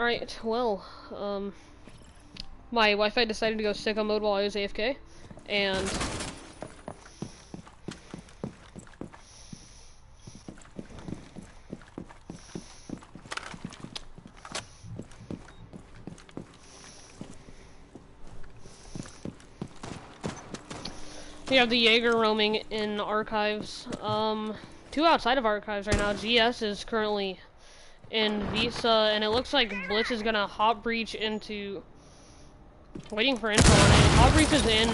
Alright, well, my Wi-Fi decided to go sicko mode while I was AFK, and we have the Jaeger roaming in archives. Two outside of archives right now. GS is currently in Visa, and it looks like Blitz is gonna hot breach into, waiting for info on it. Hot breach is in,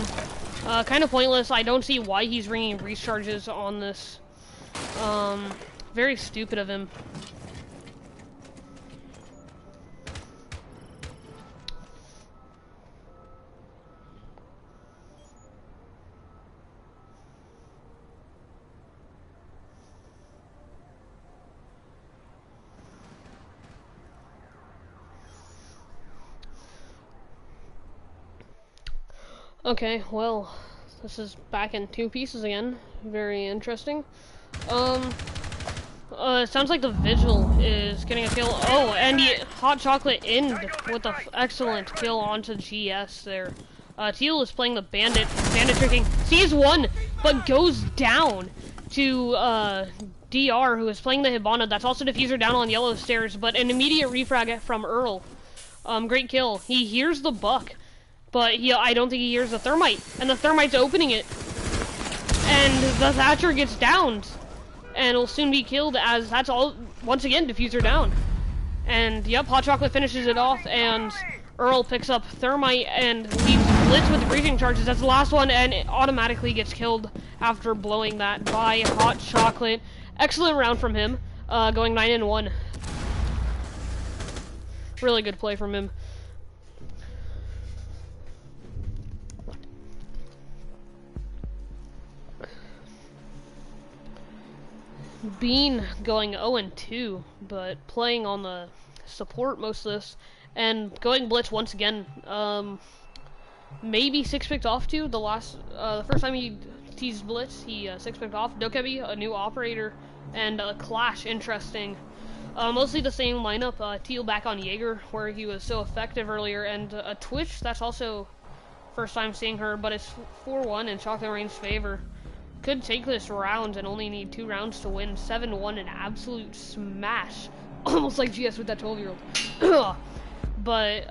kind of pointless. I don't see why he's ringing recharges on this. Very stupid of him. Okay, well, this is back in two pieces again. Very interesting. It sounds like the Vigil is getting a kill. Oh, and Hot Chocolate in with an excellent kill onto GS there. Teal is playing the Bandit tricking. Sees one, but goes down to, DR, who is playing the Hibana. That's also Diffuser down on yellow stairs, but an immediate refrag from Earl. Great kill. He hears the Buck. But I don't think he hears the Thermite, and the Thermite's opening it. And the Thatcher gets downed, and will soon be killed as that's all, once again, Diffuser down. And yep, Hot Chocolate finishes it off, and Earl picks up Thermite and leaves Blitz with the breaching charges. That's the last one, and it automatically gets killed after blowing that by Hot Chocolate. Excellent round from him, going 9-1. Really good play from him. Bean going 0-2, but playing on the support most of this, and going Blitz once again. Maybe 6-picked off to the first time he teased Blitz, he 6-picked off. Dokebi, a new operator, and Clash, interesting. Mostly the same lineup. Teal back on Jaeger, where he was so effective earlier, and a Twitch, that's also first time seeing her, but it's 4-1 in Chocolate Rain's favor. Could take this round and only need 2 rounds to win. 7-1, an absolute smash. Almost like GS with that 12-year-old. But,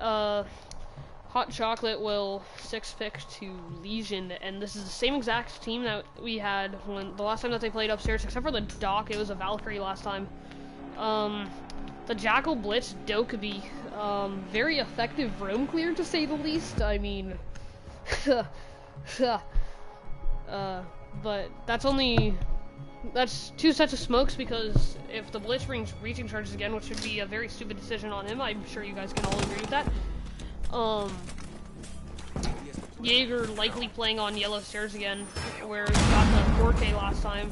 Hot Chocolate will 6-pick to Legion, and this is the same exact team that we had when the last time that they played upstairs, except for the Doc. It was a Valkyrie last time. The Jackal Blitz Dokkaebi, very effective roam clear to say the least. I mean, but that's 2 sets of smokes, because if the Blitz brings breaching charges again, which would be a very stupid decision on him, I'm sure you guys can all agree with that. Jaeger likely playing on yellow stairs again, where he got the 4K last time.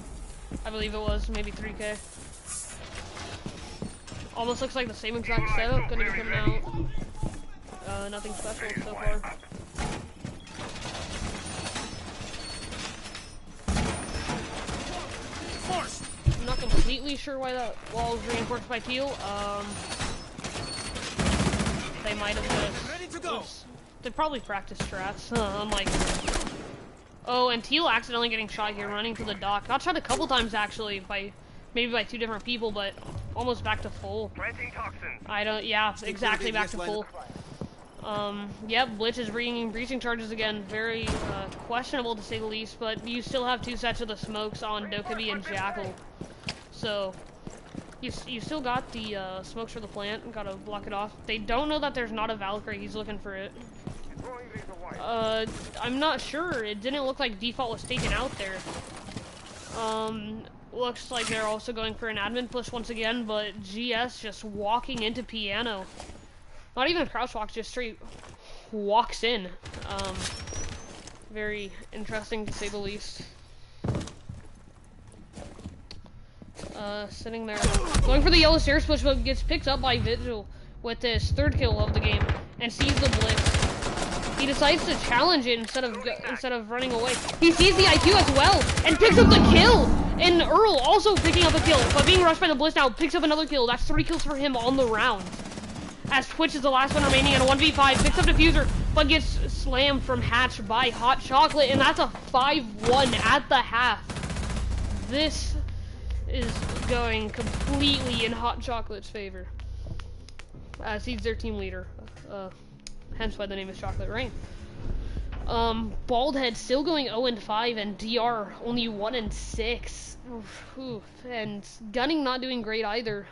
I believe it was, maybe 3K. Almost looks like the same exact setup, gonna be coming out. Nothing special so far. I'm not completely sure why that wall was reinforced by Teal. They might have just... They probably practice strats. Unlike... Oh, and Teal accidentally getting shot here, running to the dock. Got shot a couple times, actually, maybe by 2 different people, but almost back to full. Yeah, exactly back to full. Yep, Blitz is bringing breaching charges again. Very questionable to say the least, but you still have 2 sets of the smokes on Dokkaebi and Jackal. So, you still got the smokes for the plant, gotta block it off. They don't know that there's not a Valkyrie, he's looking for it. I'm not sure, it didn't look like default was taken out there. Looks like they're also going for an admin push once again, but GS just walking into piano. Not even a crouch walk, just straight walks in. Very interesting to say the least. Sitting there, going for the yellow stairs push, but gets picked up by Vigil with his 3rd kill of the game, and sees the Blitz. He decides to challenge it instead of running away. He sees the IQ as well, and picks up the kill! And Earl also picking up a kill, but being rushed by the Blitz now, picks up another kill. That's 3 kills for him on the round. as Twitch is the last one remaining in a 1v5, picks up Diffuser, but gets slammed from Hatch by Hot Chocolate, and that's a 5-1 at the half. This is going completely in Hot Chocolate's favor, as he's their team leader, hence why the name is Chocolate Rain. Baldhead still going 0-5, and DR only 1-6. Oof. And Gunning not doing great either.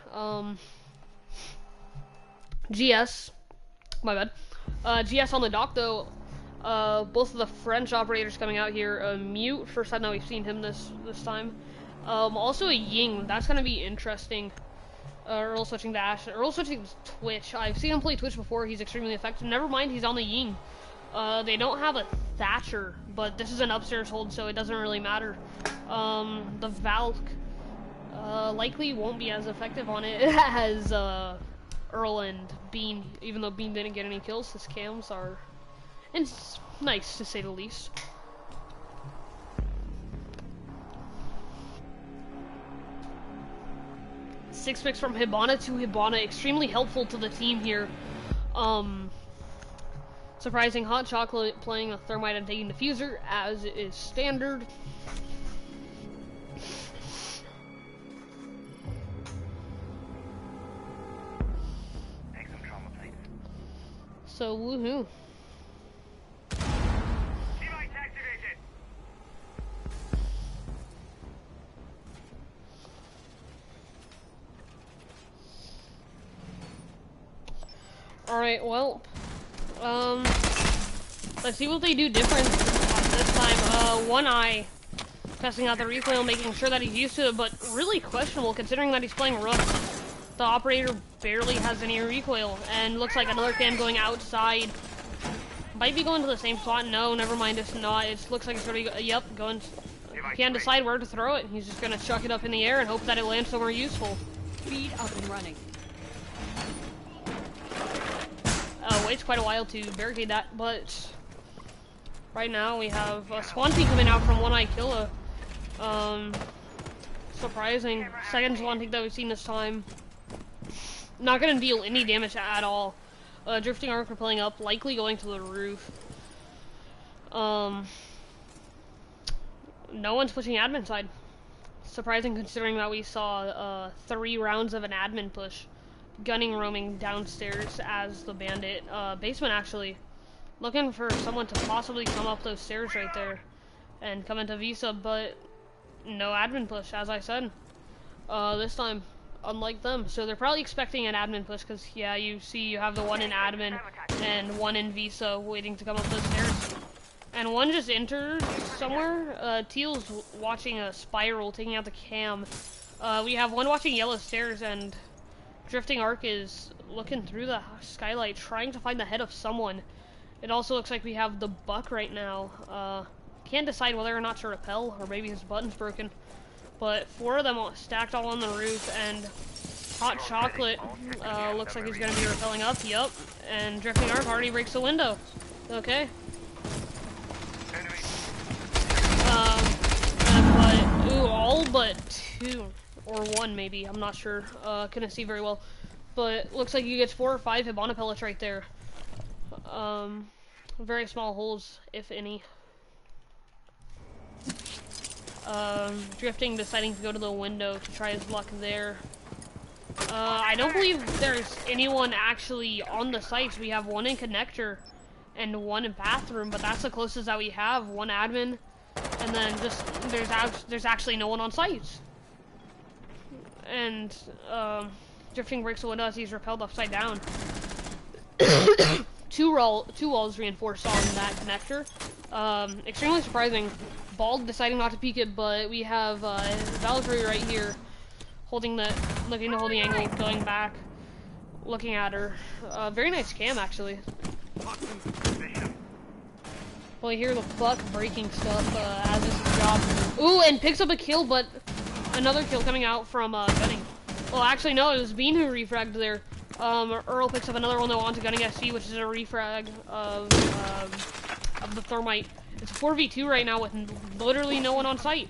GS, my bad. GS on the dock though. Both of the French operators coming out here. Mute, first time that we've seen him this time. Also a Ying, that's gonna be interesting. Earl switching to Ash. Earl switching to Twitch. I've seen him play Twitch before. He's extremely effective. Never mind, he's on the Ying. They don't have a Thatcher, but this is an upstairs hold, so it doesn't really matter. The Valk likely won't be as effective on it as Earl and Bean, even though Bean didn't get any kills. His cams are nice, to say the least. Six picks from Hibana to Hibana, extremely helpful to the team here. Surprising Hot Chocolate playing a Thermite and taking Diffuser, as is standard. So, woohoo. Alright, well, let's see what they do different this time. One Eye testing out the recoil, making sure that he's used to it, but really questionable considering that he's playing Rook. The operator barely has any recoil, and looks like another cam going outside. Might be going to the same spot. No, never mind, it's not. It looks like it's gonna be, yep, going. Can't decide where to throw it. He's just gonna chuck it up in the air and hope that it lands somewhere useful. Speed up and running. Waits quite a while to barricade that, but right now we have a Swampy coming out from One Eye Killa. Surprising. Second Swampy that we've seen this time. Not gonna deal any damage at all. Drifting Arc repelling up, likely going to the roof. No one's pushing admin side. Surprising considering that we saw 3 rounds of an admin push. Gunning roaming downstairs as the bandit. Basement actually. Looking for someone to possibly come up those stairs right there and come into Visa, but no admin push, as I said. This time, unlike them. So they're probably expecting an admin push, because yeah, you see you have the one in admin and one in Visa waiting to come up those stairs. And one just entered somewhere. Teal's watching a spiral, taking out the cam. We have one watching yellow stairs, and Drifting Arc is looking through the skylight, trying to find the head of someone. It also looks like we have the Buck right now. Can't decide whether or not to repel, or maybe his button's broken. But 4 of them stacked all on the roof, and Hot Chocolate looks like he's going to be repelling up. Yup, and Drifting Arc already breaks the window. Okay. But, ooh, all but 2. Or 1 maybe, I'm not sure, couldn't see very well, but looks like he gets 4 or 5 Hibana pellets right there. Very small holes, if any. Drifting deciding to go to the window to try his luck there. I don't believe there's anyone actually on the sites. We have 1 in connector and 1 in bathroom, but that's the closest that we have. 1 admin, and then just there's actually no one on sites. And Drifting breaks the window as he's repelled upside down. two walls reinforced on that connector. Extremely surprising. Bald deciding not to peek it, but we have Valkyrie right here, looking to hold the angle, going back, looking at her. Very nice cam actually. Well, you hear the Buck breaking stuff as is his job. Ooh, and picks up a kill, but another kill coming out from Gunning. Well, actually, no, it was Bean who refragged there. Earl picks up another one though onto Gunning SC, which is a refrag of the Thermite. It's a 4v2 right now with literally no one on site.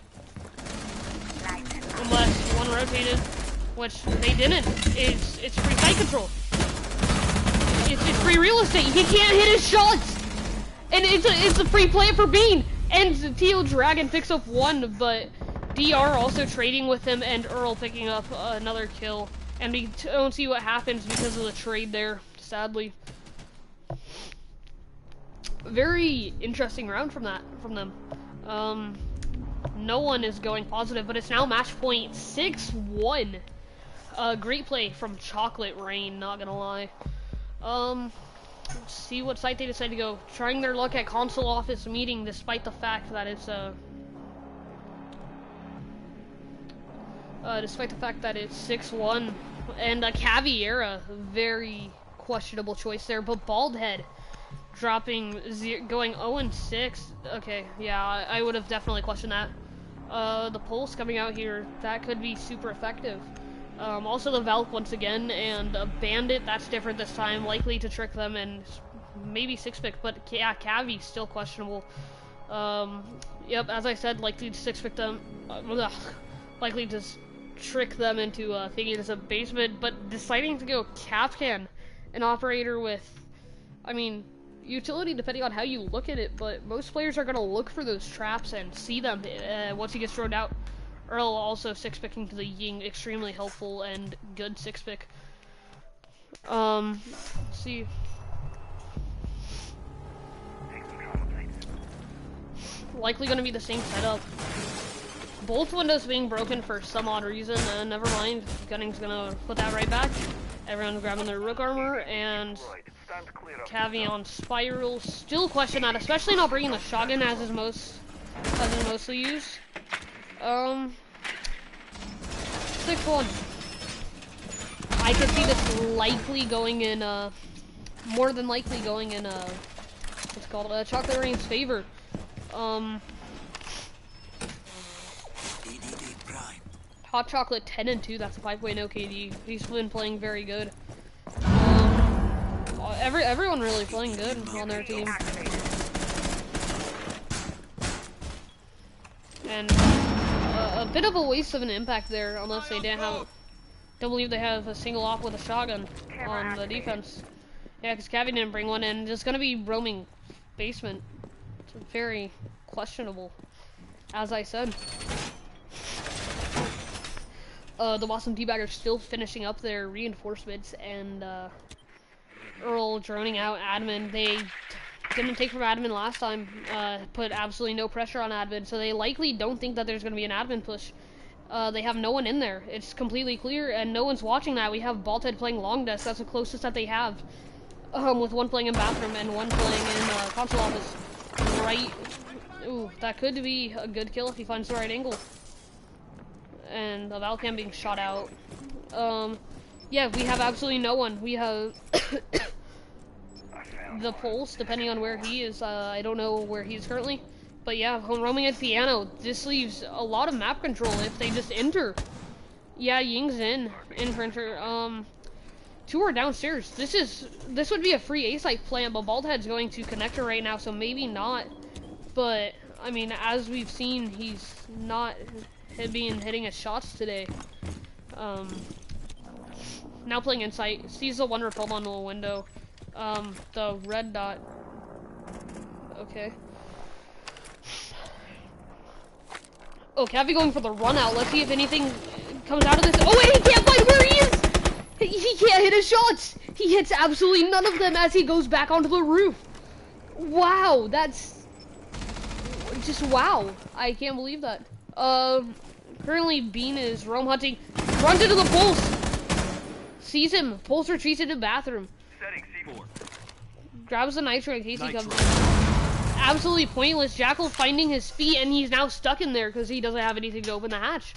Unless one rotated, which they didn't. It's free site control. it's free real estate. He can't hit his shots, and it's a free play for Bean. And Teal Dragon picks up one, but DR also trading with him, and Earl picking up another kill. And we don't see what happens because of the trade there, sadly. Very interesting round from them. No one is going positive, but it's now match point 6-1. Great play from Chocolate Rain, not gonna lie. Let's see what site they decide to go. Trying their luck at console office meeting, despite the fact that it's 6-1. And Caviera, very questionable choice there, but Baldhead dropping going 0-6. Okay, yeah, I would have definitely questioned that. The Pulse coming out here, that could be super effective. Also the Valk once again, and a Bandit, that's different this time, likely to trick them, and maybe 6-pick, but yeah, Cavi still questionable. Yep, as I said, likely to 6-pick them, likely to trick them into thinking it's a basement, but deciding to go Capcan, an operator with, I mean, utility depending on how you look at it, but most players are going to look for those traps and see them once he gets thrown out. Earl also 6-picking to the Ying, extremely helpful and good 6-pick. Let's see. Likely going to be the same setup. Both windows being broken for some odd reason, never mind. Gunning's going to put that right back. Everyone's grabbing their Rook armor, and Cavi on Spiral. Still question that, especially not bringing the shotgun as is mostly used. 6-1. I could see this likely going in, more than likely going in, what's it called, Chocolate Rain's favor. Hot Chocolate 10-2, that's a 5.0 KD. He's been playing very good. Everyone really playing good on their team. And a bit of a waste of an impact there, unless they don't believe they have a single off with a shotgun on the defense. Yeah, because Cavi didn't bring one in. Just gonna be roaming basement. It's very questionable, as I said. The Boston Teabaggers still finishing up their reinforcements, and Earl droning out admin. They didn't take from admin last time, put absolutely no pressure on admin, so they likely don't think that there's going to be an admin push. They have no one in there. It's completely clear, and no one's watching that. We have Balthead playing long desk. That's the closest that they have, with one playing in bathroom and one playing in console office. Right. Ooh, that could be a good kill if he finds the right angle. And the Valcam being shot out. Yeah, we have absolutely no one. We have the Pulse, depending on where he is. I don't know where he is currently. But yeah, roaming at piano. This leaves a lot of map control if they just enter. Yeah, Ying's in printer. 2 are downstairs. This would be a free A-site plant, but Baldhead's going to connector right now, so maybe not. But I mean, as we've seen, he's not hitting his shots today. Now playing Insight, sees the one repelled on the window. The red dot. Okay. Oh, Cavi going for the run out. Let's see if anything comes out of this. Oh, wait, he can't find where he is! He can't hit his shots! He hits absolutely none of them as he goes back onto the roof. Wow, that's just wow. I can't believe that. Currently Bean is roam hunting. Runs into the Pulse. Sees him. Pulse retreats into bathroom. Grabs the nitro in case he comes in. Absolutely pointless. Jackal finding his feet, and he's now stuck in there because he doesn't have anything to open the hatch.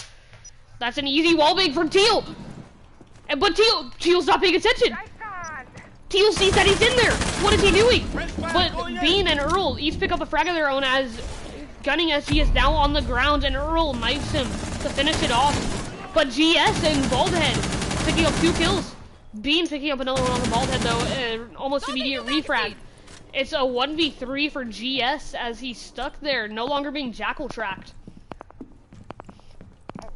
That's an easy wallbang from Teal. But Teal's not paying attention. Teal sees that he's in there. What is he doing? But Bean and Earl each pick up a frag of their own as Gunning SG is now on the ground, and Earl knifes him to finish it off. But GS and Baldhead picking up 2 kills. Bean picking up another one on the Baldhead though, almost immediate refrag. It's a 1v3 for GS as he's stuck there, no longer being Jackal tracked.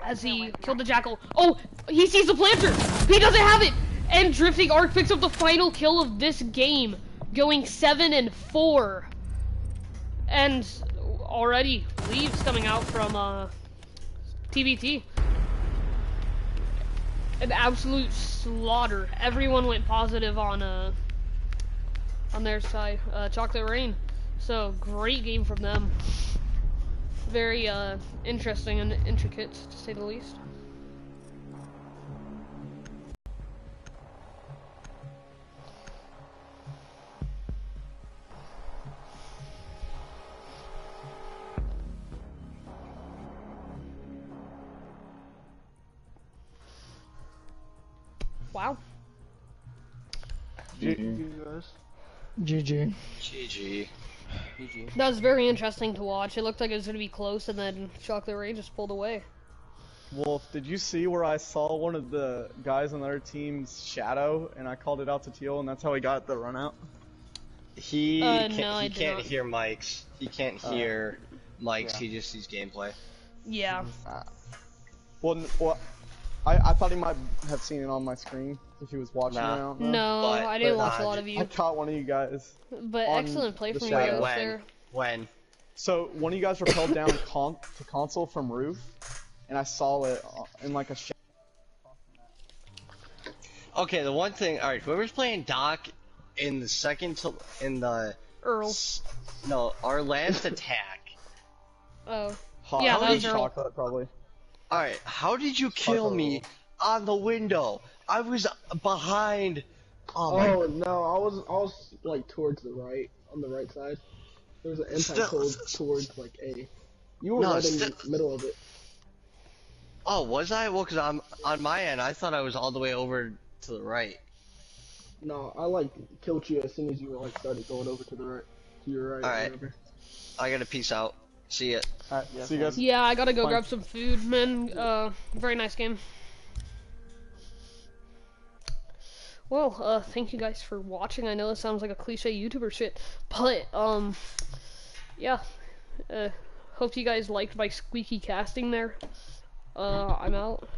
As he killed the Jackal. Oh, he sees the planter. He doesn't have it. And Drifting Arc picks up the final kill of this game, going 7-4. And already leaves coming out from TBT. An absolute slaughter. Everyone went positive on their side. Chocolate Rain. So great game from them. Very interesting and intricate, to say the least. Wow. GG. GG. GG. That was very interesting to watch. It looked like it was going to be close, and then Chocolate Rain just pulled away. Wolf, did you see where I saw one of the guys on the other team's shadow, and I called it out to Teal, and that's how he got the run out? He no, can't hear mics. He can't hear mics. Yeah. He just sees gameplay. Yeah. Well, I thought he might have seen it on my screen if he was watching it. No, I didn't watch a lot of you. I caught one of you guys. But excellent play from you guys there. When? So one of you guys rappelled down to console from roof, and I saw it in like a shadow. Okay, the one thing. All right, whoever's playing Doc in the Earl. No, our last attack. Oh. Yeah, that was Earl. Chocolate, probably. Alright, how did you kill me on the window? I was behind. Oh no, I was like towards the right, on the right side. There was an impact code towards like A. You were right in the middle of it. Oh, was I? Well, because on my end, I thought I was all the way over to the right. No, I like killed you as soon as you were like started going over to the right, to your right. Alright, I gotta peace out. See ya. Alright, see you guys. Yeah, I gotta go grab some food, man. Very nice game. Well, thank you guys for watching. I know this sounds like a cliche YouTuber shit, but, yeah. Hope you guys liked my squeaky casting there. I'm out.